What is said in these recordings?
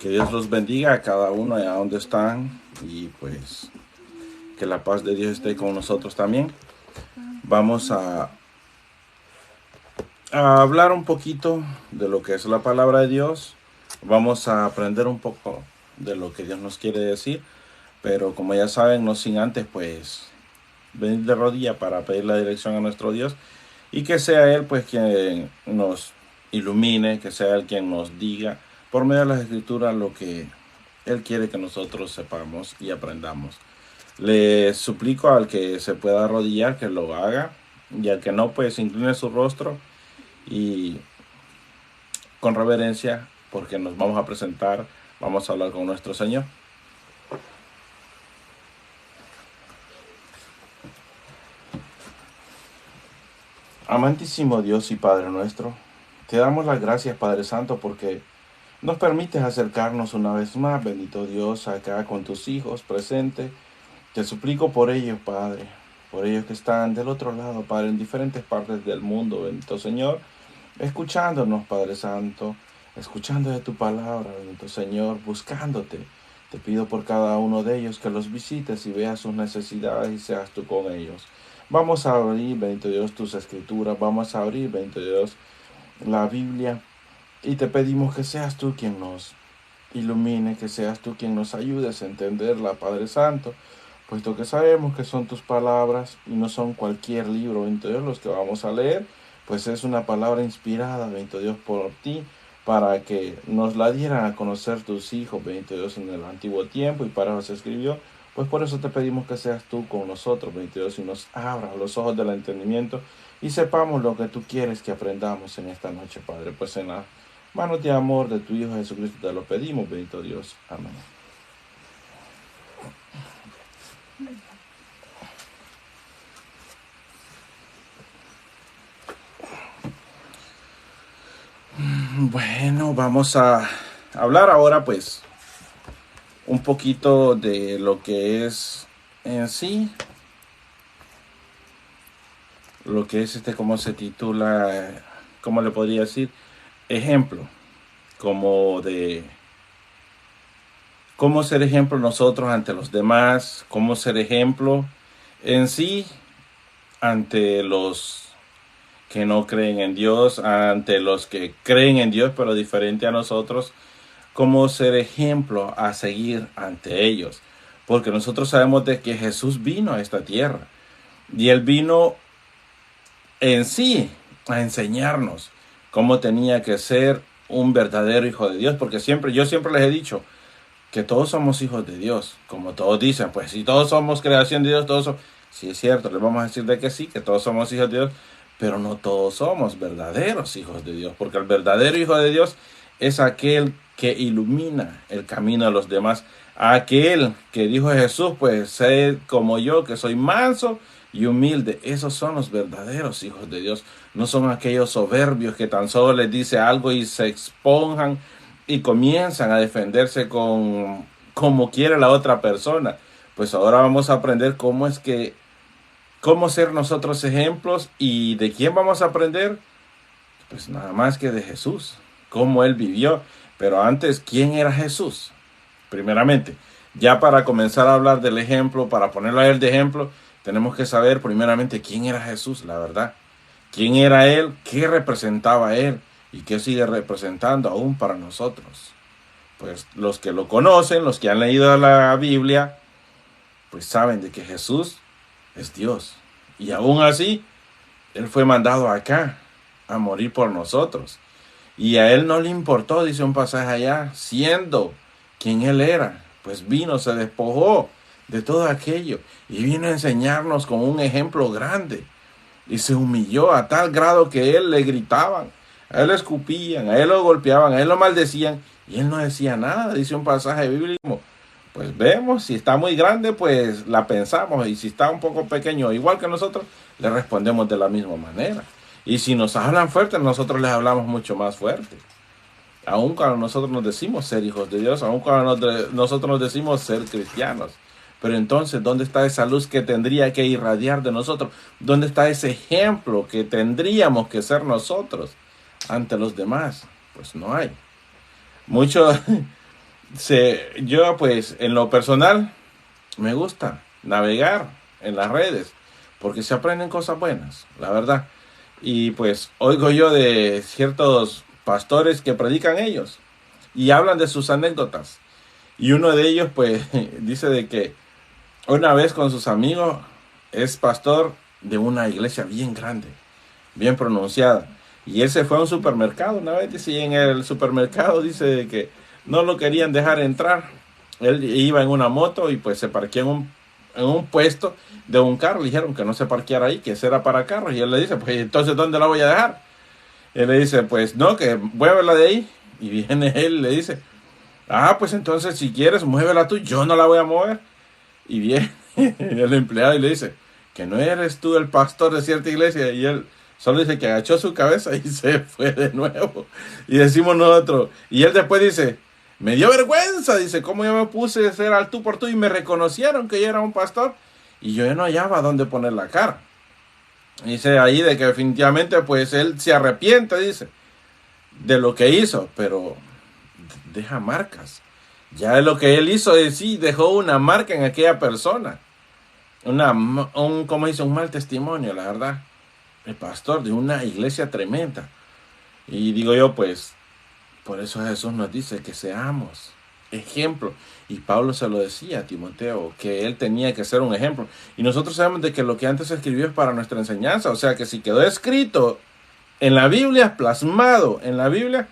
Que Dios los bendiga a cada uno allá donde están y pues que la paz de Dios esté con nosotros también. Vamos a hablar un poquito de lo que es la palabra de Dios. Vamos a aprender un poco de lo que Dios nos quiere decir. Pero como ya saben, no sin antes pues venir de rodilla para pedir la dirección a nuestro Dios. Y que sea Él pues quien nos ilumine, que sea Él quien nos diga por medio de las escrituras lo que Él quiere que nosotros sepamos y aprendamos. Le suplico al que se pueda arrodillar que lo haga y al que no pues incline su rostro y con reverencia porque nos vamos a presentar, vamos a hablar con nuestro Señor. Amantísimo Dios y Padre nuestro, te damos las gracias Padre Santo porque nos permites acercarnos una vez más, bendito Dios, acá con tus hijos presentes. Te suplico por ellos, Padre, por ellos que están del otro lado, Padre, en diferentes partes del mundo, bendito Señor, escuchándonos, Padre Santo, escuchando de tu palabra, bendito Señor, buscándote. Te pido por cada uno de ellos que los visites y veas sus necesidades y seas tú con ellos. Vamos a abrir, bendito Dios, tus escrituras, vamos a abrir, bendito Dios, la Biblia y te pedimos que seas tú quien nos ilumine, que seas tú quien nos ayudes a entenderla, Padre Santo, puesto que sabemos que son tus palabras y no son cualquier libro, bendito Dios, los que vamos a leer, pues es una palabra inspirada, bendito Dios, por ti, para que nos la dieran a conocer tus hijos, bendito Dios, en el antiguo tiempo, y para eso se escribió. Pues por eso te pedimos que seas tú con nosotros, bendito Dios, y nos abras los ojos del entendimiento y sepamos lo que tú quieres que aprendamos en esta noche, Padre. Pues en la manos de amor de tu Hijo Jesucristo te lo pedimos, bendito Dios. Amén. Bueno, vamos a hablar ahora pues un poquito de lo que es en sí, lo que es cómo se titula, cómo le podría decir, ejemplo, como de cómo ser ejemplo nosotros ante los demás, cómo ser ejemplo en sí ante los que no creen en Dios, ante los que creen en Dios pero diferente a nosotros, cómo ser ejemplo a seguir ante ellos. Porque nosotros sabemos de que Jesús vino a esta tierra y Él vino en sí a enseñarnos cómo tenía que ser un verdadero hijo de Dios. Porque yo siempre les he dicho que todos somos hijos de Dios, como todos dicen, pues si todos somos creación de Dios, todos somos, sí es cierto, les vamos a decir de que sí, que todos somos hijos de Dios, pero no todos somos verdaderos hijos de Dios, porque el verdadero hijo de Dios es aquel que ilumina el camino a los demás, aquel que dijo Jesús, pues sé como yo, que soy manso y humilde. Esos son los verdaderos hijos de Dios, no son aquellos soberbios que tan solo les dice algo y se exponjan y comienzan a defenderse con como quiere la otra persona. Pues ahora vamos a aprender cómo ser nosotros ejemplos. ¿Y de quién vamos a aprender? Pues nada más que de Jesús, cómo Él vivió. Pero antes, ¿quién era Jesús? Primeramente, ya para comenzar a hablar del ejemplo, para ponerlo a Él de ejemplo, tenemos que saber primeramente quién era Jesús, la verdad. ¿Quién era Él? ¿Qué representaba Él? ¿Y qué sigue representando aún para nosotros? Pues los que lo conocen, los que han leído la Biblia, pues saben de que Jesús es Dios. Y aún así, Él fue mandado acá a morir por nosotros. Y a Él no le importó, dice un pasaje allá, siendo quien Él era. Pues vino, se despojó de todo aquello y vino a enseñarnos con un ejemplo grande. Y se humilló a tal grado que Él le gritaban, a Él le escupían, a Él lo golpeaban, a Él lo maldecían. Y Él no decía nada, dice un pasaje bíblico. Pues vemos, si está muy grande, pues la pensamos. Y si está un poco pequeño, igual que nosotros, le respondemos de la misma manera. Y si nos hablan fuerte, nosotros les hablamos mucho más fuerte. Aun cuando nosotros nos decimos ser hijos de Dios, aun cuando nosotros nos decimos ser cristianos. Pero entonces, ¿dónde está esa luz que tendría que irradiar de nosotros? ¿Dónde está ese ejemplo que tendríamos que ser nosotros ante los demás? Pues no hay. Muchos Yo pues en lo personal me gusta navegar en las redes porque se aprenden cosas buenas, la verdad. Y pues oigo yo de ciertos pastores que predican ellos y hablan de sus anécdotas. Y uno de ellos pues dice de que una vez con sus amigos es pastor de una iglesia bien grande, bien pronunciada. Y él se fue a un supermercado una vez, dice, y en el supermercado dice de que no lo querían dejar entrar. Él iba en una moto y pues se parqueó en un puesto de un carro. Le dijeron que no se parqueara ahí, que ese era para carros. Y él le dice, pues entonces ¿dónde la voy a dejar? Él le dice, pues no, que muévela de ahí. Y viene él y le dice, ah, pues entonces si quieres, muévela tú, yo no la voy a mover. Y viene el empleado y le dice, que no eres tú el pastor de cierta iglesia. Y él solo dice que agachó su cabeza y se fue de nuevo. Y decimos nosotros, y él después dice, me dio vergüenza, dice, cómo yo me puse a ser al tú por tú y me reconocieron que yo era un pastor y yo ya no hallaba dónde poner la cara. Dice ahí de que definitivamente pues él se arrepiente, dice, de lo que hizo, pero deja marcas. Ya lo que él hizo es sí, dejó una marca en aquella persona. Como dice, un mal testimonio, la verdad. El pastor de una iglesia tremenda. Y digo yo, pues, por eso Jesús nos dice que seamos ejemplo. Y Pablo se lo decía a Timoteo, que él tenía que ser un ejemplo. Y nosotros sabemos de que lo que antes se escribió es para nuestra enseñanza. O sea, que si quedó escrito en la Biblia, plasmado en la Biblia,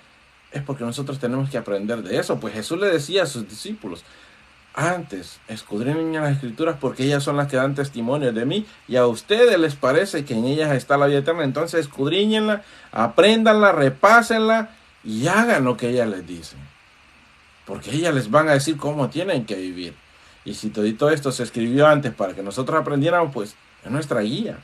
es porque nosotros tenemos que aprender de eso. Pues Jesús le decía a sus discípulos, antes, escudriñen las escrituras porque ellas son las que dan testimonio de mí y a ustedes les parece que en ellas está la vida eterna. Entonces escudriñenla, apréndanla, repásenla y hagan lo que ellas les dicen. Porque ellas les van a decir cómo tienen que vivir. Y si todo esto se escribió antes para que nosotros aprendiéramos, pues es nuestra guía.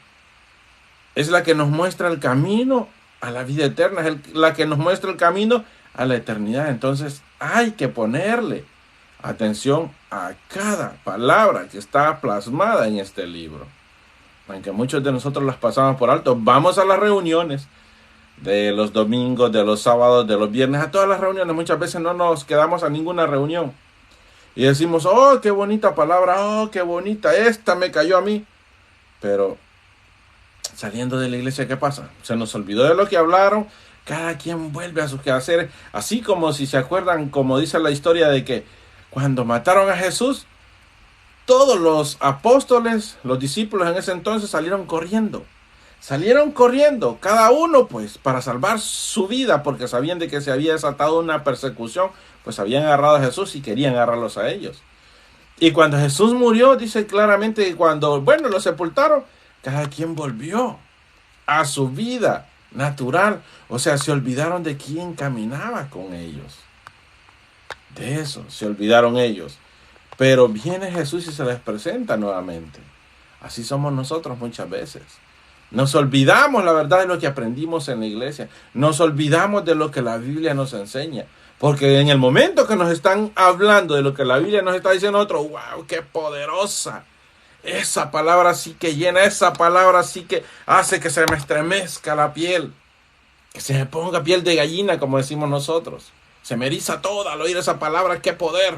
Es la que nos muestra el camino a la vida eterna, es la que nos muestra el camino a la eternidad. Entonces hay que ponerle atención a cada palabra que está plasmada en este libro. Aunque muchos de nosotros las pasamos por alto, vamos a las reuniones de los domingos, de los sábados, de los viernes, a todas las reuniones. Muchas veces no nos quedamos a ninguna reunión. Y decimos, oh, qué bonita palabra, oh, qué bonita, esta me cayó a mí. Pero saliendo de la iglesia, ¿qué pasa? Se nos olvidó de lo que hablaron. Cada quien vuelve a sus quehaceres. Así como si se acuerdan, como dice la historia de que cuando mataron a Jesús, todos los apóstoles, los discípulos en ese entonces salieron corriendo. Salieron corriendo, cada uno pues para salvar su vida, porque sabían de que se había desatado una persecución, pues habían agarrado a Jesús y querían agarrarlos a ellos. Y cuando Jesús murió, dice claramente que cuando, lo sepultaron, cada quien volvió a su vida natural. O sea, se olvidaron de quién caminaba con ellos. De eso se olvidaron ellos. Pero viene Jesús y se les presenta nuevamente. Así somos nosotros muchas veces. Nos olvidamos, la verdad, de lo que aprendimos en la iglesia. Nos olvidamos de lo que la Biblia nos enseña. Porque en el momento que nos están hablando de lo que la Biblia nos está diciendo otro, wow, qué poderosa. Esa palabra sí que llena, esa palabra sí que hace que se me estremezca la piel. Que se me ponga piel de gallina, como decimos nosotros. Se me eriza toda al oír esa palabra, qué poder.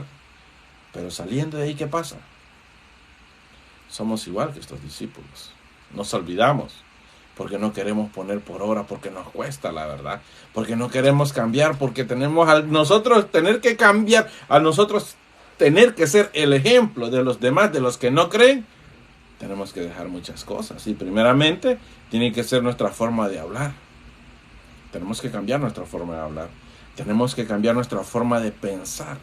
Pero saliendo de ahí, ¿qué pasa? Somos igual que estos discípulos. Nos olvidamos. Porque no queremos poner por obra, porque nos cuesta, la verdad. Porque no queremos cambiar, porque tenemos a nosotros tener que cambiar, a nosotros tener que ser el ejemplo de los demás, de los que no creen. Tenemos que dejar muchas cosas. Y primeramente, tiene que ser nuestra forma de hablar. Tenemos que cambiar nuestra forma de hablar. Tenemos que cambiar nuestra forma de pensar.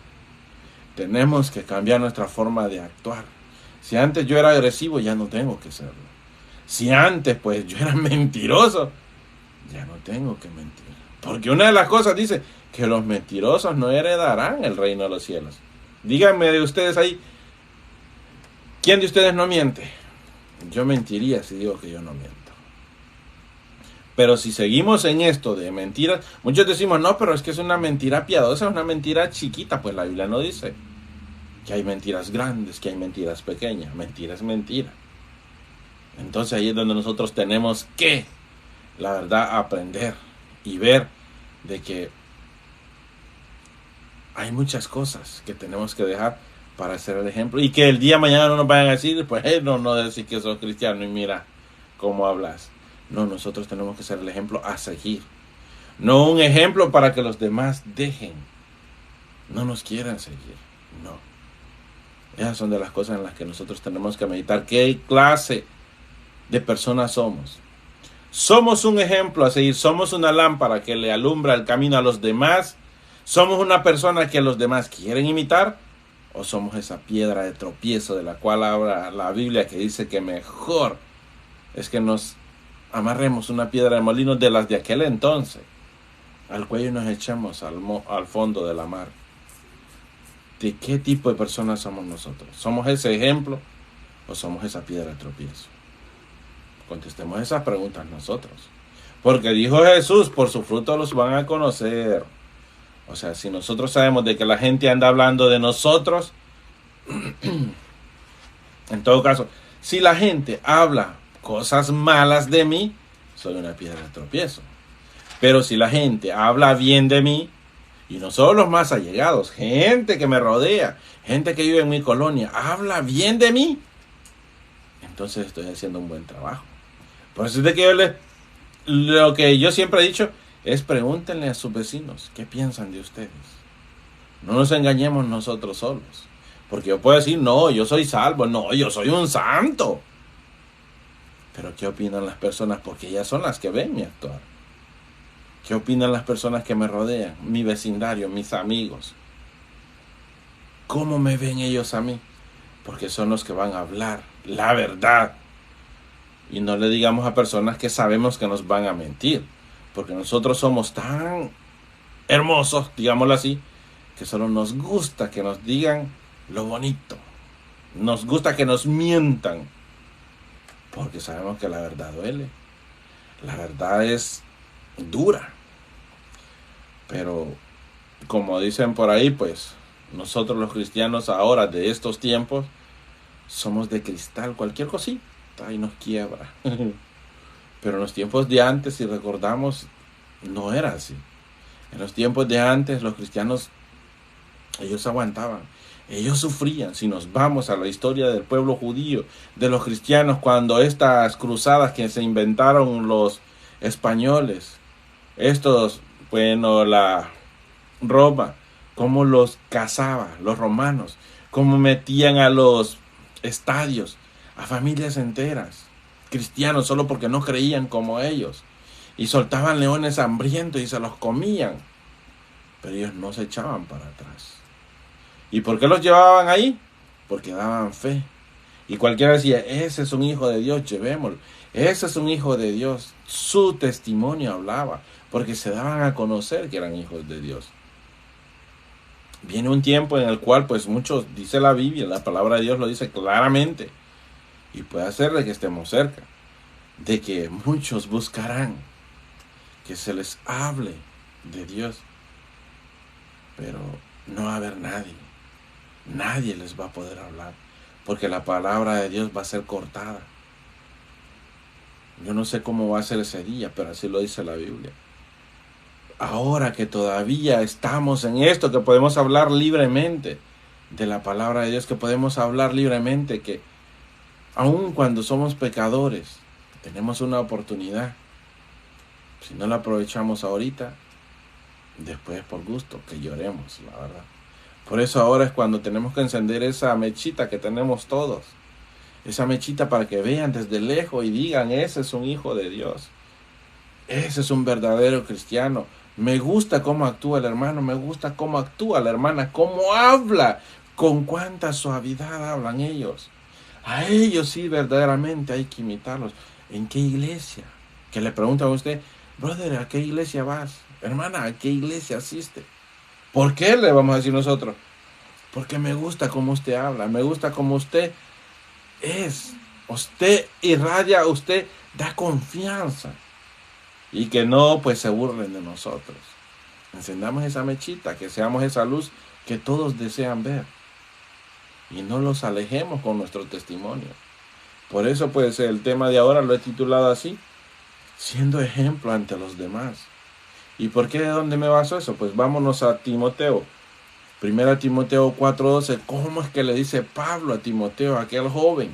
Tenemos que cambiar nuestra forma de actuar. Si antes yo era agresivo, ya no tengo que serlo. Si antes, pues, yo era mentiroso, ya no tengo que mentir. Porque una de las cosas dice que los mentirosos no heredarán el reino de los cielos. Díganme de ustedes ahí, ¿quién de ustedes no miente? Yo mentiría si digo que yo no miento. Pero si seguimos en esto de mentiras, muchos decimos, no, pero es que es una mentira piadosa, es una mentira chiquita. Pues la Biblia no dice que hay mentiras grandes, que hay mentiras pequeñas. Mentira es mentira. Entonces ahí es donde nosotros tenemos que, la verdad, aprender y ver de que Hay muchas cosas que tenemos que dejar para ser el ejemplo. Y que el día de mañana no nos vayan a decir, pues no decir que sos cristiano y mira cómo hablas. No, nosotros tenemos que ser el ejemplo a seguir. No un ejemplo para que los demás dejen. No nos quieran seguir. No. Esas son de las cosas en las que nosotros tenemos que meditar. ¿Qué clase de personas somos? Somos un ejemplo a seguir. Somos una lámpara que le alumbra el camino a los demás. ¿Somos una persona que los demás quieren imitar? ¿O somos esa piedra de tropiezo de la cual habla la Biblia, que dice que mejor es que nos amarremos una piedra de molino de las de aquel entonces al cuello y nos echamos al fondo de la mar? ¿De qué tipo de personas somos nosotros? ¿Somos ese ejemplo o somos esa piedra de tropiezo? Contestemos esas preguntas nosotros. Porque dijo Jesús, por su fruto los van a conocer. O sea, si nosotros sabemos de que la gente anda hablando de nosotros, en todo caso, si la gente habla cosas malas de mí, soy una piedra de tropiezo. Pero si la gente habla bien de mí, y no solo los más allegados, gente que me rodea, gente que vive en mi colonia, habla bien de mí, entonces estoy haciendo un buen trabajo. Por eso es de que lo que yo siempre he dicho es pregúntenle a sus vecinos qué piensan de ustedes. No nos engañemos nosotros solos. Porque yo puedo decir, no, yo soy salvo, no, yo soy un santo. Pero ¿qué opinan las personas? Porque ellas son las que ven mi actuar. ¿Qué opinan las personas que me rodean? Mi vecindario, mis amigos. ¿Cómo me ven ellos a mí? Porque son los que van a hablar la verdad. Y no le digamos a personas que sabemos que nos van a mentir. Porque nosotros somos tan hermosos, digámoslo así, que solo nos gusta que nos digan lo bonito. Nos gusta que nos mientan. Porque sabemos que la verdad duele. La verdad es dura. Pero como dicen por ahí, pues nosotros los cristianos ahora de estos tiempos somos de cristal. Cualquier cosita y nos quiebra. Pero en los tiempos de antes, si recordamos, no era así. En los tiempos de antes los cristianos, ellos aguantaban, ellos sufrían. Si nos vamos a la historia del pueblo judío, de los cristianos, cuando estas cruzadas que se inventaron los españoles, la Roma, cómo los cazaba, los romanos, cómo metían a los estadios a familias enteras, cristianos, solo porque no creían como ellos, y soltaban leones hambrientos y se los comían, pero ellos no se echaban para atrás. ¿Y por qué los llevaban ahí? Porque daban fe. Y cualquiera decía, ese es un hijo de Dios, llevémoslo. Ese es un hijo de Dios. Su testimonio hablaba, porque se daban a conocer que eran hijos de Dios. Viene un tiempo en el cual, pues muchos, dice la Biblia, la palabra de Dios lo dice claramente, y puede ser de que estemos cerca, de que muchos buscarán que se les hable de Dios, pero no va a haber nadie les va a poder hablar, porque la palabra de Dios va a ser cortada. Yo no sé cómo va a ser ese día, pero así lo dice la Biblia. Ahora que todavía estamos en esto, que podemos hablar libremente de la palabra de Dios, que podemos hablar libremente, que aun cuando somos pecadores, tenemos una oportunidad. Si no la aprovechamos ahorita, después por gusto, que lloremos, la verdad. Por eso ahora es cuando tenemos que encender esa mechita que tenemos todos. Esa mechita para que vean desde lejos y digan, ese es un hijo de Dios. Ese es un verdadero cristiano. Me gusta cómo actúa el hermano, me gusta cómo actúa la hermana, cómo habla, con cuánta suavidad hablan ellos. A ellos sí verdaderamente hay que imitarlos. ¿En qué iglesia? Que le preguntan a usted, brother, ¿a qué iglesia vas? Hermana, ¿a qué iglesia asiste? ¿Por qué le vamos a decir nosotros? Porque me gusta cómo usted habla, me gusta cómo usted es. Usted irradia, usted da confianza. Y que no, pues se burlen de nosotros. Encendamos esa mechita, que seamos esa luz que todos desean ver. Y no los alejemos con nuestro testimonio. Por eso, pues, el tema de ahora lo he titulado así, siendo ejemplo ante los demás. ¿Y por qué? ¿De dónde me baso eso? Pues vámonos a Timoteo. Primera Timoteo 4:12, ¿cómo es que le dice Pablo a Timoteo, aquel joven?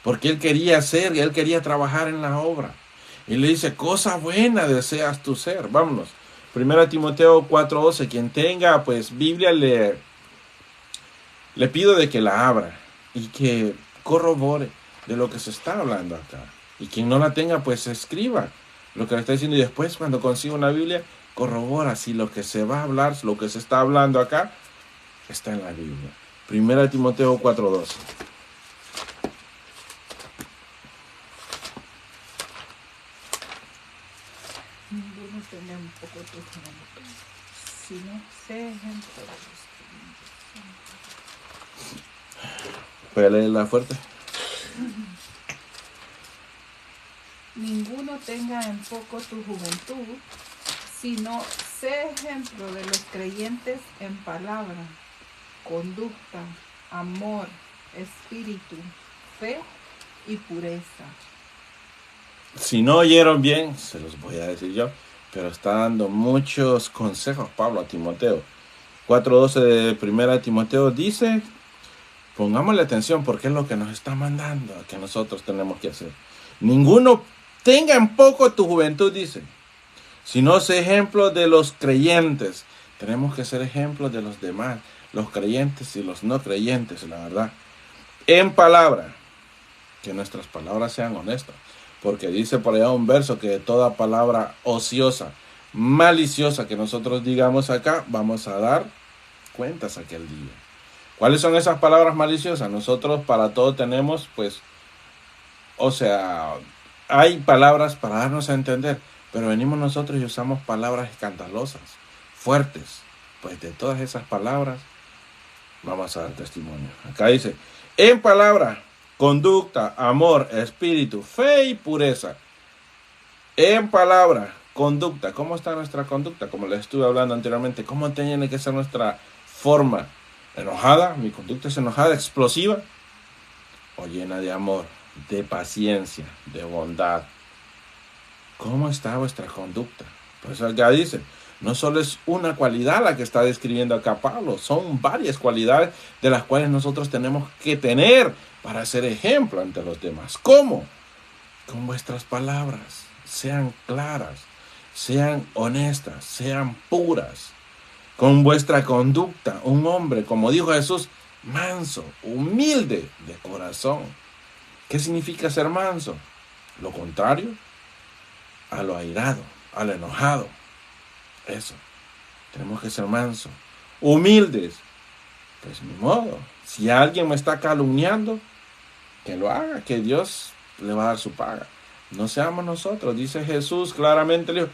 Porque él quería hacer, él quería trabajar en la obra. Y le dice, cosa buena deseas tu ser. Vámonos. Primera Timoteo 4:12, quien tenga pues Biblia le pido de que la abra y que corrobore de lo que se está hablando acá. Y quien no la tenga, pues escriba lo que le está diciendo. Y después, cuando consiga una Biblia, corrobora si lo que se va a hablar, lo que se está hablando acá, está en la Biblia. Primera Timoteo 4:12. Ninguno tenga un poco tu juventud, sino sé ejemplo de los creyentes. Voy a leerla fuerte. Ninguno tenga en poco tu juventud, sino sé ejemplo de los creyentes en palabra, conducta, amor, espíritu, fe y pureza. Si no oyeron bien, se los voy a decir yo, pero está dando muchos consejos Pablo a Timoteo. 4:12 de Primera Timoteo dice, pongámosle atención porque es lo que nos está mandando a que nosotros tenemos que hacer. Ninguno tenga en poco tu juventud, dice, sino sé ejemplo de los creyentes. Tenemos que ser ejemplos de los demás, los creyentes y los no creyentes, la verdad. En palabra, que nuestras palabras sean honestas. Porque dice por allá un verso que toda palabra ociosa, maliciosa que nosotros digamos acá, vamos a dar cuentas aquel día. ¿Cuáles son esas palabras maliciosas? Nosotros para todo tenemos, pues, o sea, hay palabras para darnos a entender, pero venimos nosotros y usamos palabras escandalosas, fuertes. Pues de todas esas palabras vamos a dar testimonio. Acá dice, en palabra, conducta, amor, espíritu, fe y pureza. En palabra, conducta. ¿Cómo está nuestra conducta? Como les estuve hablando anteriormente, ¿cómo tiene que ser nuestra forma? ¿Enojada? ¿Mi conducta es enojada, explosiva? ¿O llena de amor, de paciencia, de bondad? ¿Cómo está vuestra conducta? Pues acá dice, no solo es una cualidad la que está describiendo acá Pablo, son varias cualidades de las cuales nosotros tenemos que tener para ser ejemplo ante los demás. ¿Cómo? Con vuestras palabras, sean claras, sean honestas, sean puras. Con vuestra conducta, un hombre, como dijo Jesús, manso, humilde de corazón. ¿Qué significa ser manso? Lo contrario a lo airado, a lo enojado. Eso. Tenemos que ser mansos, humildes. Pues ni modo. Si alguien me está calumniando, que lo haga, que Dios le va a dar su paga. No seamos nosotros. Dice Jesús claramente, le dijo,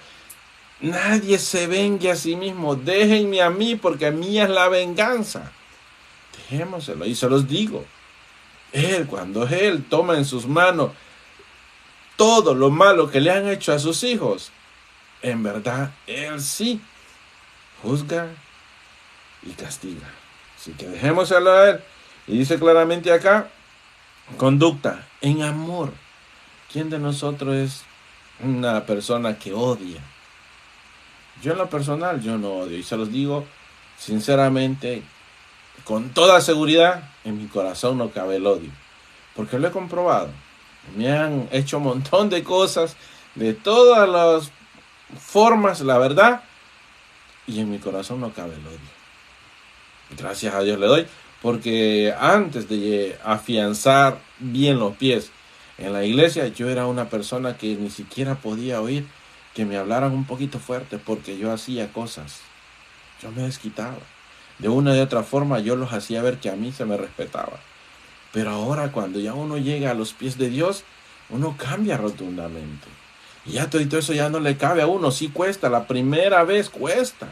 nadie se vengue a sí mismo. Déjenme a mí porque mía es la venganza. Dejémoselo. Y se los digo. Cuando Él toma en sus manos todo lo malo que le han hecho a sus hijos, en verdad, Él sí juzga y castiga. Así que dejémoselo a Él. Y dice claramente acá, conducta en amor. ¿Quién de nosotros es una persona que odia? Yo en lo personal, yo no odio. Y se los digo sinceramente, con toda seguridad, en mi corazón no cabe el odio. Porque lo he comprobado. Me han hecho un montón de cosas, de todas las formas, la verdad, y en mi corazón no cabe el odio. Gracias a Dios le doy, porque antes de afianzar bien los pies en la iglesia, yo era una persona que ni siquiera podía oír que me hablaran un poquito fuerte, porque yo hacía cosas, yo me desquitaba. De una u otra forma yo los hacía ver que a mí se me respetaba. Pero ahora cuando ya uno llega a los pies de Dios, uno cambia rotundamente. Y ya todo eso ya no le cabe a uno. Sí cuesta, la primera vez cuesta.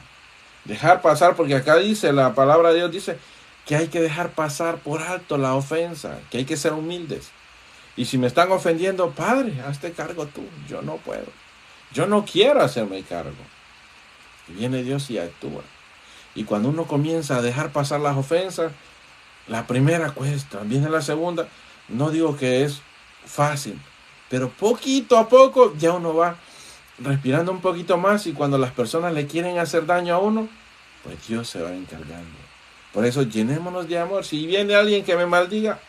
Dejar pasar, porque acá dice, la palabra de Dios dice que hay que dejar pasar por alto la ofensa, que hay que ser humildes. Y si me están ofendiendo, Padre, hazte cargo tú. Yo no puedo. Yo no quiero hacerme cargo. Y viene Dios y actúa. Y cuando uno comienza a dejar pasar las ofensas, la primera cuesta, viene la segunda. No digo que es fácil, pero poquito a poco ya uno va respirando un poquito más, y cuando las personas le quieren hacer daño a uno, pues Dios se va encargando. Por eso llenémonos de amor. Si viene alguien que me maldiga,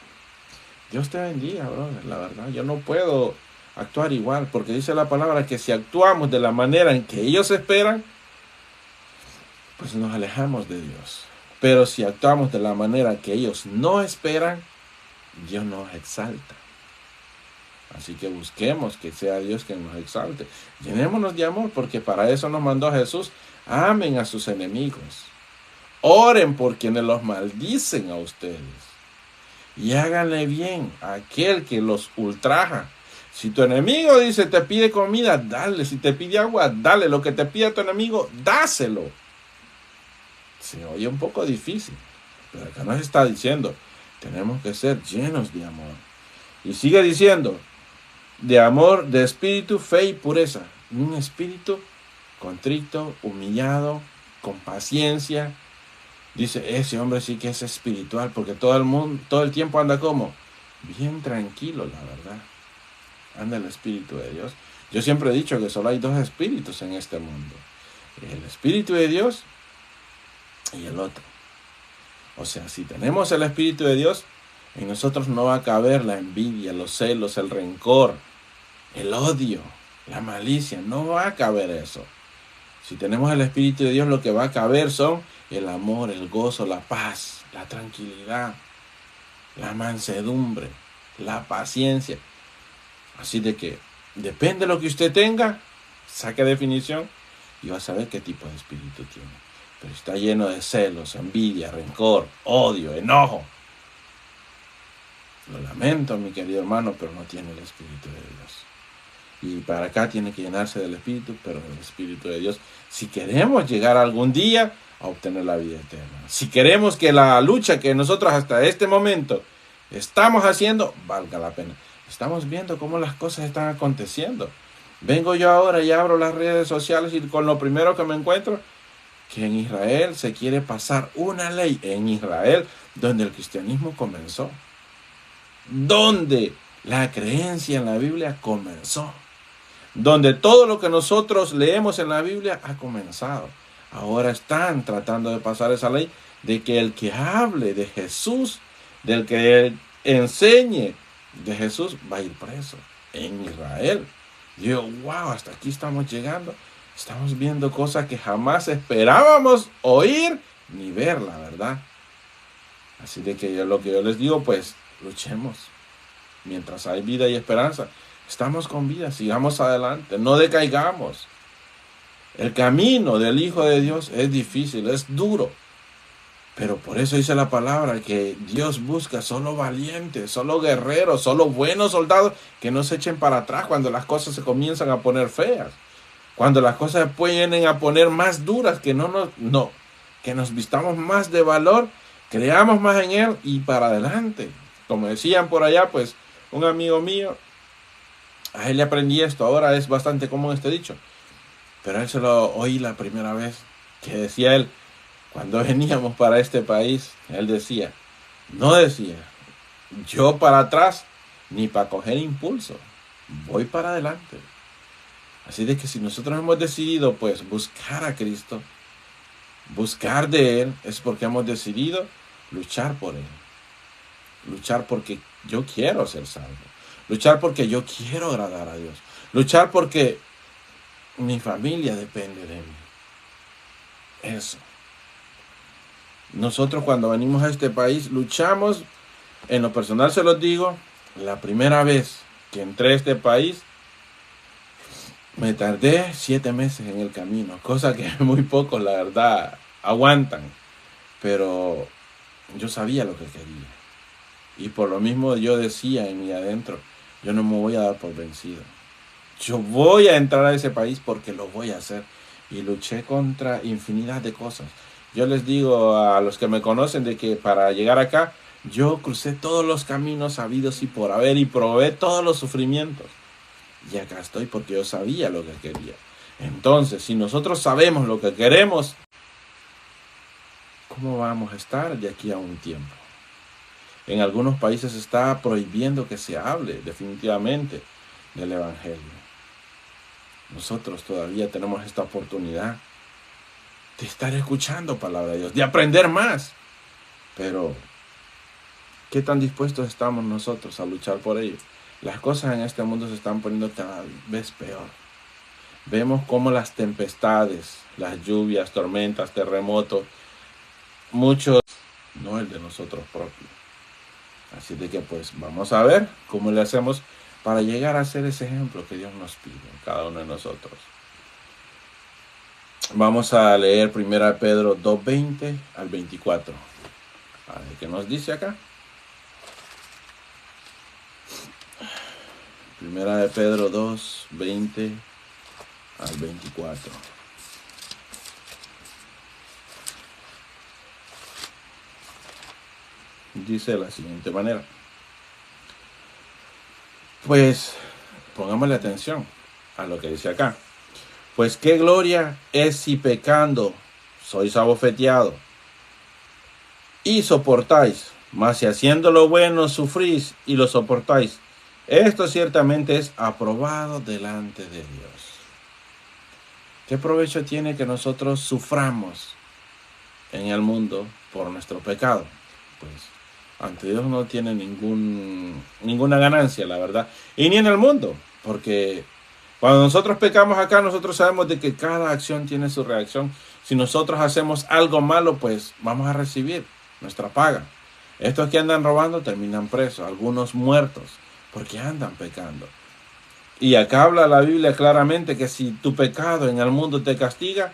Dios te bendiga, brother. La verdad, yo no puedo actuar igual, porque dice la palabra que si actuamos de la manera en que ellos esperan, pues nos alejamos de Dios. Pero si actuamos de la manera que ellos no esperan, Dios nos exalta. Así que busquemos que sea Dios quien nos exalte. Llenémonos de amor, porque para eso nos mandó Jesús. Amen a sus enemigos. Oren por quienes los maldicen a ustedes. Y háganle bien a aquel que los ultraja. Si tu enemigo dice, te pide comida, dale. Si te pide agua, dale. Lo que te pide tu enemigo, dáselo. Se oye un poco difícil, pero acá nos está diciendo, tenemos que ser llenos de amor. Y sigue diciendo, de amor, de espíritu, fe y pureza. Un espíritu contrito, humillado, con paciencia. Dice, ese hombre sí que es espiritual, porque todo el mundo, todo el tiempo anda como bien tranquilo, la verdad. Anda el Espíritu de Dios. Yo siempre he dicho que solo hay dos espíritus en este mundo. El Espíritu de Dios y el otro. O sea, si tenemos el Espíritu de Dios, en nosotros no va a caber la envidia, los celos, el rencor, el odio, la malicia. No va a caber eso. Si tenemos el Espíritu de Dios, lo que va a caber son el amor, el gozo, la paz, la tranquilidad, la mansedumbre, la paciencia. Así de que depende de lo que usted tenga, saque definición y va a saber qué tipo de espíritu tiene. Pero está lleno de celos, envidia, rencor, odio, enojo. Lo lamento, mi querido hermano, pero no tiene el Espíritu de Dios. Y para acá tiene que llenarse del Espíritu, pero del Espíritu de Dios. Si queremos llegar algún día a obtener la vida eterna. Si queremos que la lucha que nosotros hasta este momento estamos haciendo valga la pena. Estamos viendo cómo las cosas están aconteciendo. Vengo yo ahora y abro las redes sociales y con lo primero que me encuentro, que en Israel se quiere pasar una ley. En Israel, donde el cristianismo comenzó. Donde la creencia en la Biblia comenzó. Donde todo lo que nosotros leemos en la Biblia ha comenzado. Ahora están tratando de pasar esa ley de que el que hable de Jesús, del que enseñe de Jesús, va a ir preso en Israel. Yo, wow, hasta aquí estamos llegando. Estamos viendo cosas que jamás esperábamos oír ni ver, la verdad. Así de que lo que yo les digo, pues, luchemos. Mientras hay vida y esperanza, estamos con vida, sigamos adelante, no decaigamos. El camino del Hijo de Dios es difícil, es duro. Pero por eso dice la palabra que Dios busca solo valientes, solo guerreros, solo buenos soldados que no se echen para atrás cuando las cosas se comienzan a poner feas. Cuando las cosas se vienen a poner más duras, que que nos vistamos más de valor, creamos más en Él y para adelante. Como decían por allá, pues, un amigo mío, a él le aprendí esto, ahora es bastante común este dicho, pero a él se lo oí la primera vez, que decía él, cuando veníamos para este país, él decía, no decía, yo para atrás, ni para coger impulso, voy para adelante. Así de que si nosotros hemos decidido, pues, buscar a Cristo, buscar de Él, es porque hemos decidido luchar por Él. Luchar porque yo quiero ser salvo. Luchar porque yo quiero agradar a Dios. Luchar porque mi familia depende de mí. Eso. Nosotros cuando venimos a este país luchamos, en lo personal se los digo, la primera vez que entré a este país, me tardé 7 meses en el camino, cosa que muy pocos, la verdad, aguantan. Pero yo sabía lo que quería. Y por lo mismo yo decía en mi adentro, yo no me voy a dar por vencido. Yo voy a entrar a ese país porque lo voy a hacer. Y luché contra infinidad de cosas. Yo les digo a los que me conocen de que para llegar acá, yo crucé todos los caminos habidos y por haber y probé todos los sufrimientos. Y acá estoy porque yo sabía lo que quería. Entonces, si nosotros sabemos lo que queremos, ¿cómo vamos a estar de aquí a un tiempo? En algunos países se está prohibiendo que se hable definitivamente del Evangelio. Nosotros todavía tenemos esta oportunidad de estar escuchando palabra de Dios, de aprender más. Pero, ¿qué tan dispuestos estamos nosotros a luchar por ello? Las cosas en este mundo se están poniendo cada vez peor. Vemos cómo las tempestades, las lluvias, tormentas, terremotos, muchos, no el de nosotros propios. Así de que pues vamos a ver cómo le hacemos para llegar a ser ese ejemplo que Dios nos pide, cada uno de nosotros. Vamos a leer 1 Pedro 2:20 al 24. A ver qué nos dice acá. 1 Pedro 2:20 al 24. Dice de la siguiente manera. Pues pongámosle atención a lo que dice acá. Pues qué gloria es si pecando sois abofeteados y soportáis, mas si haciendo lo bueno sufrís y lo soportáis, esto ciertamente es aprobado delante de Dios. ¿Qué provecho tiene que nosotros suframos en el mundo por nuestro pecado? Pues ante Dios no tiene ninguna ganancia, la verdad. Y ni en el mundo, porque cuando nosotros pecamos acá, nosotros sabemos de que cada acción tiene su reacción. Si nosotros hacemos algo malo, pues vamos a recibir nuestra paga. Estos que andan robando terminan presos, algunos muertos, porque andan pecando. Y acá habla la Biblia claramente que si tu pecado en el mundo te castiga,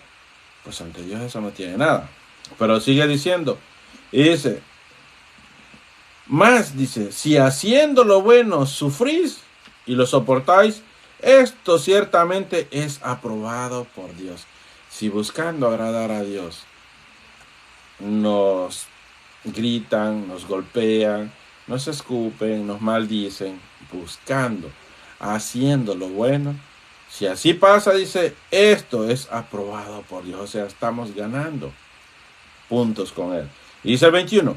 pues ante Dios eso no tiene nada. Pero sigue diciendo, y dice, más dice, si haciendo lo bueno sufrís y lo soportáis, esto ciertamente es aprobado por Dios. Si buscando agradar a Dios nos gritan, nos golpean, nos escupen, nos maldicen, buscando, haciendo lo bueno, si así pasa, dice, esto es aprobado por Dios. O sea, estamos ganando puntos con Él. Y dice el 21,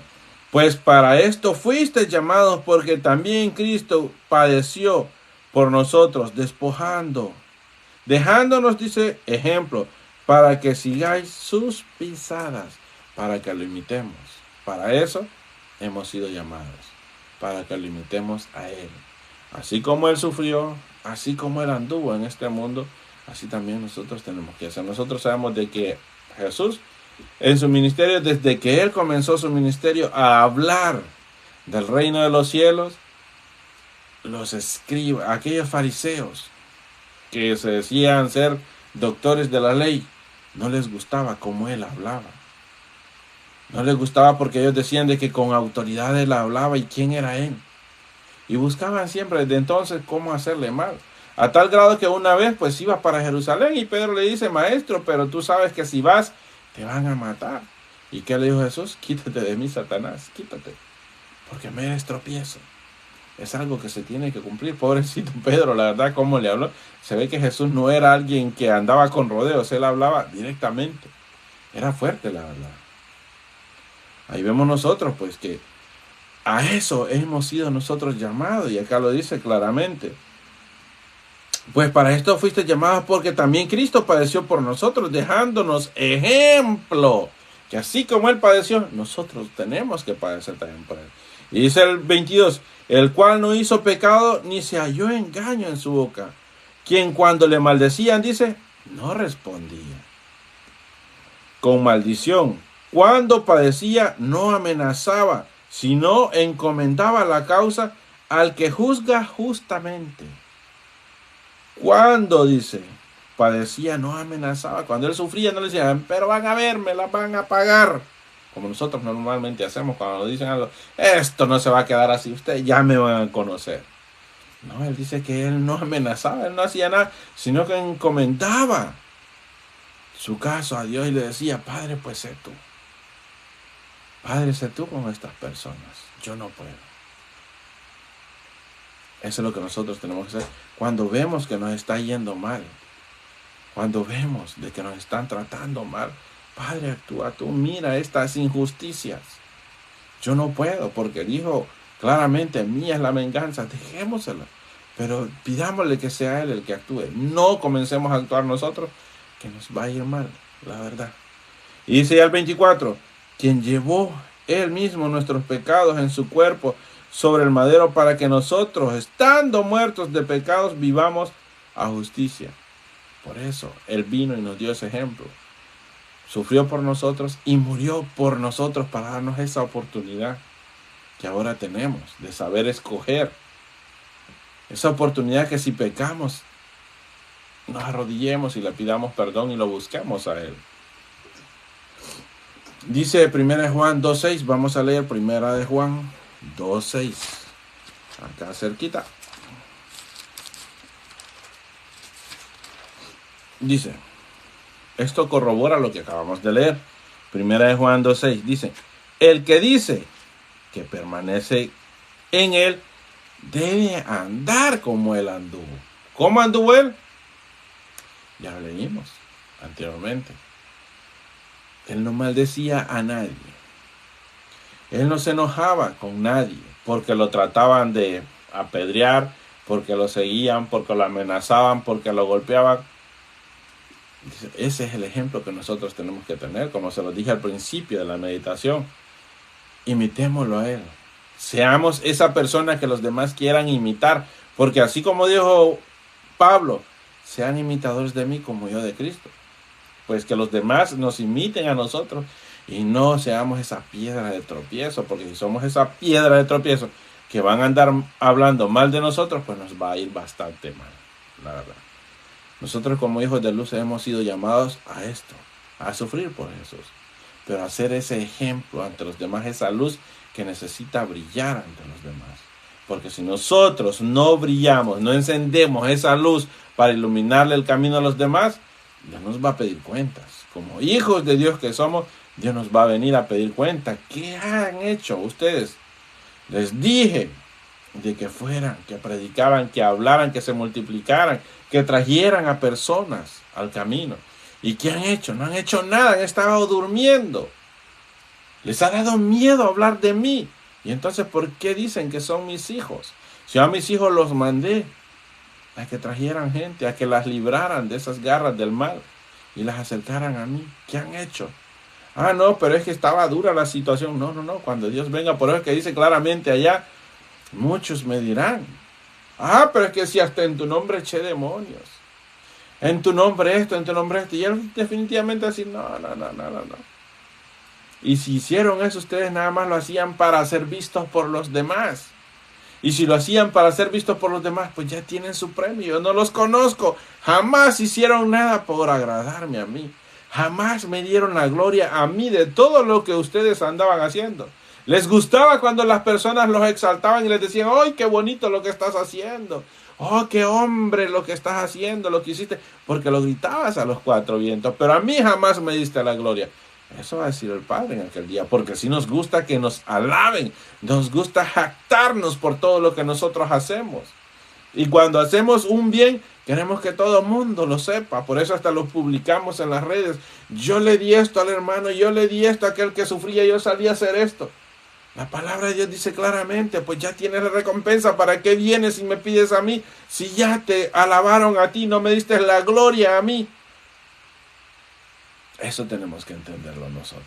pues para esto fuisteis llamados, porque también Cristo padeció por nosotros, dejándonos, dice, ejemplo, para que sigáis sus pisadas, para que lo imitemos. Para eso hemos sido llamados, para que lo imitemos a Él. Así como Él sufrió, así como Él anduvo en este mundo, así también nosotros tenemos que hacer. Nosotros sabemos de que Jesús, en su ministerio, desde que Él comenzó su ministerio a hablar del reino de los cielos, los escribas, aquellos fariseos que se decían ser doctores de la ley, no les gustaba cómo Él hablaba. No les gustaba porque ellos decían de que con autoridad Él hablaba y quién era Él. Y buscaban siempre desde entonces cómo hacerle mal. A tal grado que una vez pues iba para Jerusalén y Pedro le dice, maestro, pero tú sabes que si vas te van a matar. ¿Y qué le dijo Jesús? Quítate de mí, Satanás, quítate, porque me eres tropiezo. Es algo que se tiene que cumplir. Pobrecito Pedro, la verdad, cómo le habló. Se ve que Jesús no era alguien que andaba con rodeos, Él hablaba directamente. Era fuerte, la verdad. Ahí vemos nosotros, pues, que a eso hemos sido nosotros llamados, y acá lo dice claramente. Pues para esto fuiste llamados, porque también Cristo padeció por nosotros, dejándonos ejemplo, que así como Él padeció, nosotros tenemos que padecer también por Él. Y dice el 22, el cual no hizo pecado, ni se halló engaño en su boca, quien cuando le maldecían, dice, no respondía. Con maldición, cuando padecía, no amenazaba, sino encomendaba la causa al que juzga justamente. Cuando, dice, padecía, no amenazaba. Cuando él sufría, no le decían, pero van a ver, me la van a pagar. Como nosotros normalmente hacemos cuando nos dicen algo, esto no se va a quedar así, ustedes ya me van a conocer. No, él dice que él no amenazaba, él no hacía nada, sino que encomendaba su caso a Dios y le decía, Padre, pues sé tú. Padre, sé tú con estas personas. Yo no puedo. Eso es lo que nosotros tenemos que hacer. Cuando vemos que nos está yendo mal, cuando vemos de que nos están tratando mal, Padre, actúa tú, mira estas injusticias. Yo no puedo, porque dijo claramente, mía es la venganza, dejémosela. Pero pidámosle que sea Él el que actúe. No comencemos a actuar nosotros, que nos va a ir mal, la verdad. Y dice ya el 24, quien llevó Él mismo nuestros pecados en su cuerpo sobre el madero para que nosotros, estando muertos de pecados, vivamos a justicia. Por eso Él vino y nos dio ese ejemplo. Sufrió por nosotros y murió por nosotros para darnos esa oportunidad que ahora tenemos de saber escoger. Esa oportunidad que si pecamos, nos arrodillemos y le pidamos perdón y lo busquemos a Él. Dice 1 Juan 2.6, vamos a leer 1 Juan 2.6, acá cerquita. Dice, esto corrobora lo que acabamos de leer. 1 Juan 2.6 dice, el que dice que permanece en Él debe andar como Él anduvo. ¿Cómo anduvo Él? Ya lo leímos anteriormente. Él no maldecía a nadie. Él no se enojaba con nadie porque lo trataban de apedrear, porque lo seguían, porque lo amenazaban, porque lo golpeaban. Ese es el ejemplo que nosotros tenemos que tener, como se lo dije al principio de la meditación. Imitémoslo a Él. Seamos esa persona que los demás quieran imitar, porque así como dijo Pablo, sean imitadores de mí como yo de Cristo. Pues que los demás nos imiten a nosotros y no seamos esa piedra de tropiezo, porque si somos esa piedra de tropiezo que van a andar hablando mal de nosotros, pues nos va a ir bastante mal, la verdad. Nosotros como hijos de luz hemos sido llamados a esto, a sufrir por Jesús, pero a ser ese ejemplo ante los demás, esa luz que necesita brillar ante los demás. Porque si nosotros no brillamos, no encendemos esa luz para iluminarle el camino a los demás, Dios nos va a pedir cuentas. Como hijos de Dios que somos, Dios nos va a venir a pedir cuenta. ¿Qué han hecho ustedes? Les dije de que fueran, que predicaran, que hablaran, que se multiplicaran, que trajeran a personas al camino. ¿Y qué han hecho? No han hecho nada, han estado durmiendo. Les ha dado miedo hablar de mí. Y entonces, ¿por qué dicen que son mis hijos? Si yo a mis hijos los mandé a que trajeran gente, a que las libraran de esas garras del mal y las acercaran a mí. ¿Qué han hecho? Ah, no, pero es que estaba dura la situación. No, cuando Dios venga, por eso es que dice claramente allá, muchos me dirán, ah, pero es que si hasta en tu nombre eché demonios, en tu nombre esto, en tu nombre esto, y él definitivamente así, no. Y si hicieron eso, ustedes nada más lo hacían para ser vistos por los demás. Y si lo hacían para ser vistos por los demás, pues ya tienen su premio. Yo no los conozco. Jamás hicieron nada por agradarme a mí. Jamás me dieron la gloria a mí de todo lo que ustedes andaban haciendo. Les gustaba cuando las personas los exaltaban y les decían, ¡ay, qué bonito lo que estás haciendo! ¡Oh, qué hombre lo que estás haciendo, lo que hiciste! Porque lo gritabas a los cuatro vientos, pero a mí jamás me diste la gloria. Eso va a decir el Padre en aquel día, porque sí nos gusta que nos alaben, nos gusta jactarnos por todo lo que nosotros hacemos. Y cuando hacemos un bien, queremos que todo el mundo lo sepa, por eso hasta lo publicamos en las redes. Yo le di esto al hermano, yo le di esto a aquel que sufría, yo salí a hacer esto. La palabra de Dios dice claramente, pues ya tienes la recompensa, ¿para qué vienes y me pides a mí? Si ya te alabaron a ti, no me diste la gloria a mí. Eso tenemos que entenderlo nosotros.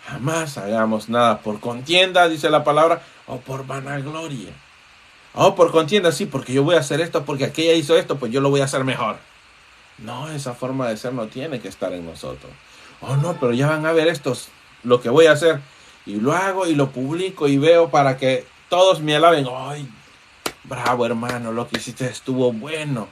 Jamás hagamos nada por contienda, dice la palabra, o por vanagloria. O por contienda, sí, porque yo voy a hacer esto, porque aquella hizo esto, pues yo lo voy a hacer mejor. No, esa forma de ser no tiene que estar en nosotros. Oh, no, pero ya van a ver estos, lo que voy a hacer. Y lo hago y lo publico y veo para que todos me alaben. ¡Ay, bravo hermano, lo que hiciste estuvo bueno!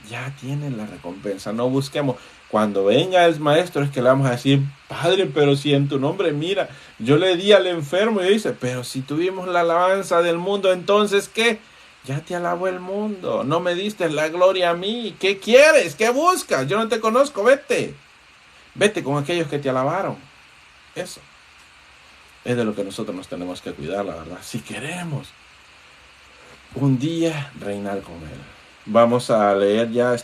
Ya tienen la recompensa, no busquemos. Cuando venga el maestro es que le vamos a decir, Padre, pero si en tu nombre, mira, yo le di al enfermo, y dice, pero si tuvimos la alabanza del mundo, entonces ¿qué? Ya te alabó el mundo, no me diste la gloria a mí. ¿Qué quieres? ¿Qué buscas? Yo no te conozco, vete. Vete con aquellos que te alabaron. Eso es de lo que nosotros nos tenemos que cuidar, la verdad. Si queremos un día reinar con Él. Vamos a leer ya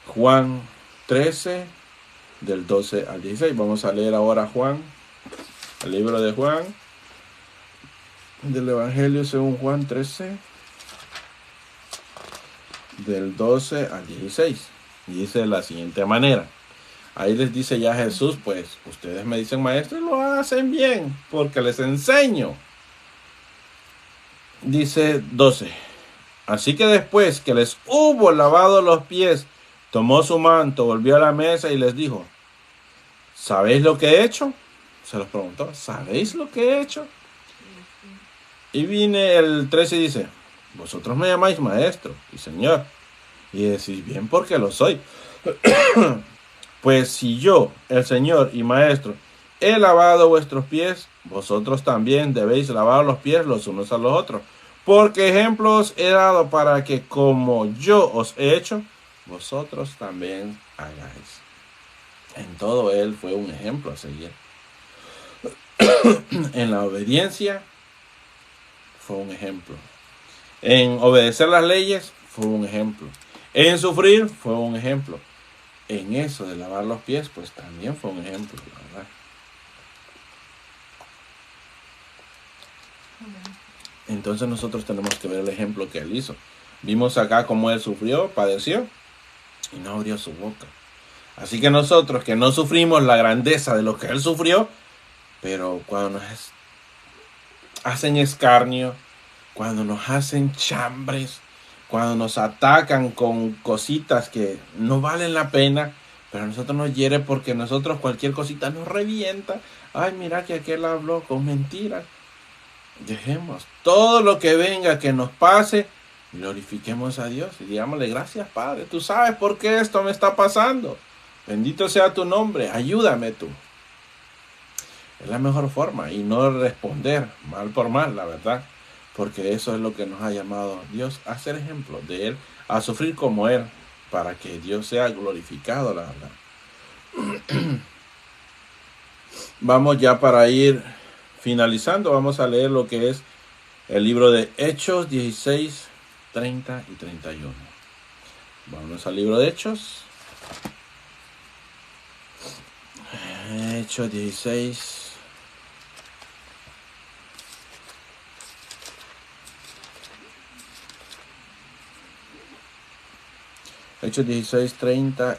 Juan 13, del 12 al 16. Vamos a leer ahora Juan, el libro de Juan, del Evangelio según Juan 13, del 12 al 16. Y dice de la siguiente manera. Ahí les dice ya Jesús, pues ustedes me dicen maestro y lo hacen bien, porque les enseño. Dice 12. Así que después que les hubo lavado los pies, tomó su manto, volvió a la mesa y les dijo, ¿sabéis lo que he hecho? Se los preguntó, ¿sabéis lo que he hecho? Y viene el 13 y dice, vosotros me llamáis maestro y señor, y decís bien porque lo soy. Pues si yo, el señor y maestro, he lavado vuestros pies, vosotros también debéis lavar los pies los unos a los otros. Porque ejemplos he dado para que como yo os he hecho, vosotros también hagáis. En todo él fue un ejemplo a seguir. En la obediencia fue un ejemplo. En obedecer las leyes fue un ejemplo. En sufrir fue un ejemplo. En eso de lavar los pies, pues también fue un ejemplo, la verdad. Entonces nosotros tenemos que ver el ejemplo que él hizo. Vimos acá cómo él sufrió, padeció y no abrió su boca. Así que nosotros que no sufrimos la grandeza de lo que él sufrió, pero cuando nos hacen escarnio, cuando nos hacen chambres, cuando nos atacan con cositas que no valen la pena, pero a nosotros nos hiere porque nosotros cualquier cosita nos revienta. Ay, mira que aquel habló con mentiras. Dejemos todo lo que venga que nos pase, glorifiquemos a Dios y digámosle gracias Padre, tú sabes por qué esto me está pasando, bendito sea tu nombre, ayúdame tú. Es la mejor forma y no responder mal por mal, la verdad, porque eso es lo que nos ha llamado Dios a ser ejemplo de Él, a sufrir como Él, para que Dios sea glorificado, la verdad. Vamos ya para ir finalizando, vamos a leer lo que es el libro de Hechos 16, 30 y 31. Vamos al libro de Hechos. Hechos 16. Hechos 16, 30.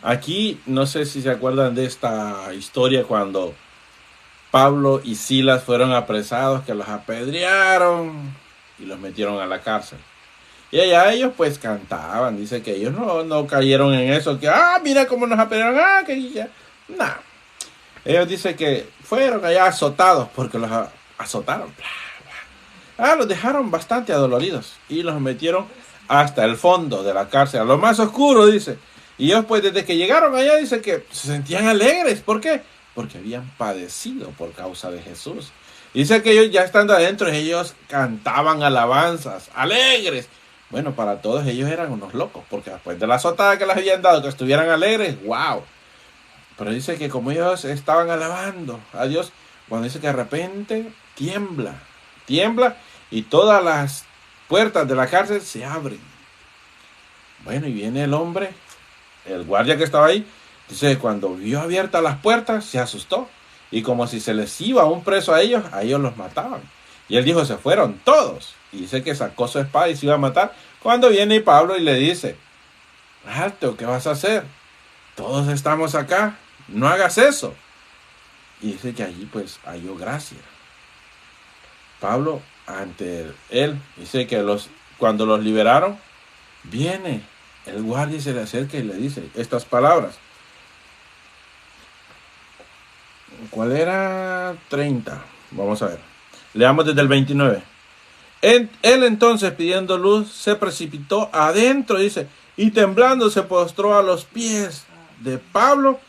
Aquí no sé si se acuerdan de esta historia cuando Pablo y Silas fueron apresados, que los apedrearon y los metieron a la cárcel. Y allá ellos pues cantaban, dice que ellos no cayeron en eso, que mira cómo nos apedrearon, que ya. No. Ellos dicen que fueron allá azotados porque los azotaron. Los dejaron bastante adoloridos y los metieron hasta el fondo de la cárcel, a lo más oscuro, dice. Y ellos pues desde que llegaron allá dice que se sentían alegres. ¿Por qué? Porque habían padecido por causa de Jesús. Dice que ellos ya estando adentro, ellos cantaban alabanzas, alegres. Bueno, para todos ellos eran unos locos, porque después de la azotada que les habían dado, que estuvieran alegres, wow. Pero dice que como ellos estaban alabando a Dios, cuando dice que de repente tiembla y todas las puertas de la cárcel se abren. Bueno, y viene el hombre, el guardia que estaba ahí, dice que cuando vio abiertas las puertas se asustó y como si se les iba un preso a ellos los mataban. Y él dijo, se fueron todos. Y dice que sacó su espada y se iba a matar. Cuando viene Pablo y le dice, alto, ¿qué vas a hacer? Todos estamos acá, no hagas eso. Y dice que allí pues halló gracia. Pablo ante él, dice que cuando los liberaron, viene el guardia y se le acerca y le dice estas palabras. ¿Cuál era? 30. Vamos a ver. Leamos desde el 29. Él entonces, pidiendo luz, se precipitó adentro, dice, y temblando se postró a los pies de Pablo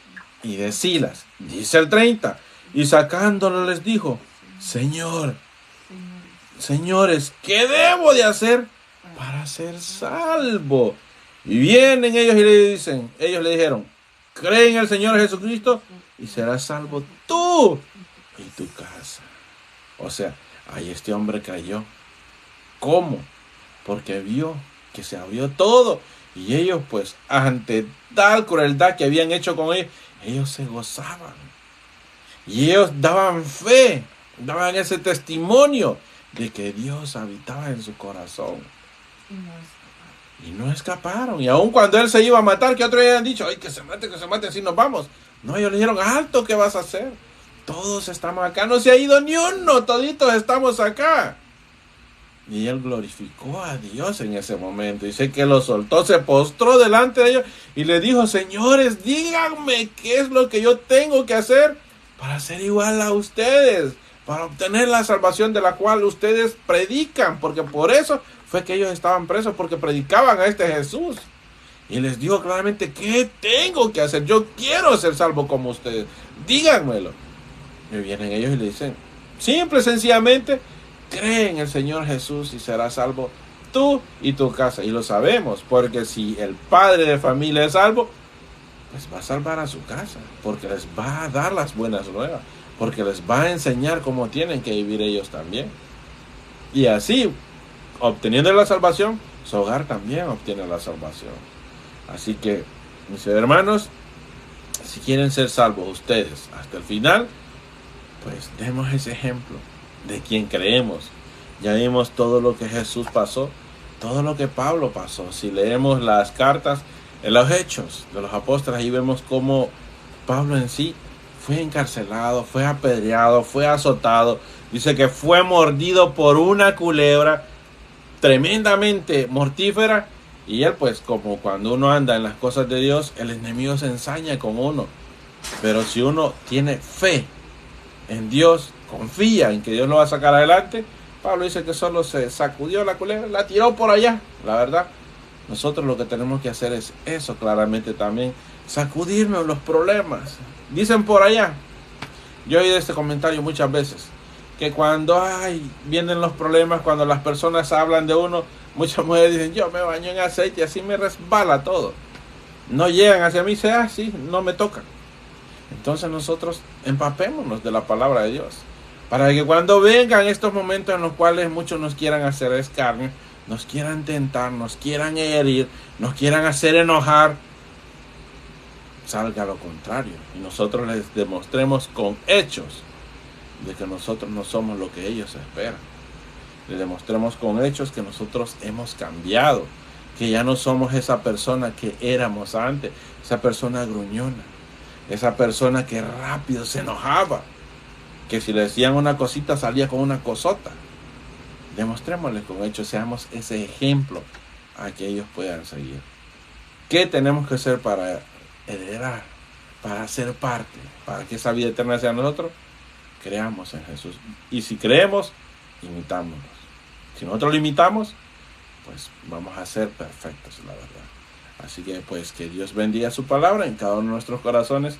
y de Silas. Dice el 30. Y sacándolo les dijo, señores, ¿qué debo de hacer para ser salvo? Y vienen ellos y ellos le dijeron, cree en el Señor Jesucristo y serás salvo tú y tu casa. O sea, ahí este hombre creyó. ¿Cómo? Porque vio que se abrió todo. Y ellos pues ante tal crueldad que habían hecho con ellos se gozaban. Y ellos daban fe, daban ese testimonio de que Dios habitaba en su corazón. Y no escaparon. Y no escaparon. Y aun cuando él se iba a matar, que otros habían dicho, ay, que se mate, así nos vamos. No, ellos le dijeron, alto, ¿qué vas a hacer? Todos estamos acá, no se ha ido ni uno, toditos estamos acá. Y él glorificó a Dios en ese momento. Dice que lo soltó, se postró delante de ellos y le dijo, señores, díganme qué es lo que yo tengo que hacer para ser igual a ustedes, para obtener la salvación de la cual ustedes predican, porque por eso fue que ellos estaban presos, porque predicaban a este Jesús. Y les dijo claramente, ¿qué tengo que hacer? Yo quiero ser salvo como ustedes, díganmelo. Y vienen ellos y le dicen, simple, sencillamente, cree en el Señor Jesús y serás salvo tú y tu casa. Y lo sabemos, porque si el padre de familia es salvo, pues va a salvar a su casa, porque les va a dar las buenas nuevas, porque les va a enseñar cómo tienen que vivir ellos también. Y así, obteniendo la salvación, su hogar también obtiene la salvación. Así que, mis hermanos, si quieren ser salvos ustedes hasta el final, pues demos ese ejemplo de quien creemos. Ya vimos todo lo que Jesús pasó, todo lo que Pablo pasó. Si leemos las cartas, en los hechos de los apóstoles, ahí vemos cómo Pablo en sí fue encarcelado, fue apedreado, fue azotado. Dice que fue mordido por una culebra tremendamente mortífera. Y él, pues, como cuando uno anda en las cosas de Dios, el enemigo se ensaña con uno. Pero si uno tiene fe en Dios, confía en que Dios lo va a sacar adelante, Pablo dice que solo se sacudió la culebra, la tiró por allá. La verdad, nosotros lo que tenemos que hacer es eso claramente también, sacudirnos los problemas. Dicen por allá, yo he oído este comentario muchas veces, que cuando vienen los problemas, cuando las personas hablan de uno, muchas mujeres dicen, yo me baño en aceite y así me resbala todo. No llegan hacia mí y dicen, sí, no me tocan. Entonces nosotros empapémonos de la palabra de Dios, para que cuando vengan estos momentos en los cuales muchos nos quieran hacer escarnio, nos quieran tentar, nos quieran herir, nos quieran hacer enojar, salga lo contrario y nosotros les demostremos con hechos de que nosotros no somos lo que ellos esperan. Les demostremos con hechos que nosotros hemos cambiado, que ya no somos esa persona que éramos antes, esa persona gruñona, esa persona que rápido se enojaba, que si le decían una cosita salía con una cosota. Demostrémosles con hechos, seamos ese ejemplo a que ellos puedan seguir. ¿Qué tenemos que hacer para heredar, para ser parte, para que esa vida eterna sea nosotros? Creamos en Jesús. Y si creemos, imitámonos. Si nosotros lo imitamos, pues vamos a ser perfectos, la verdad. Así que pues que Dios bendiga su palabra en cada uno de nuestros corazones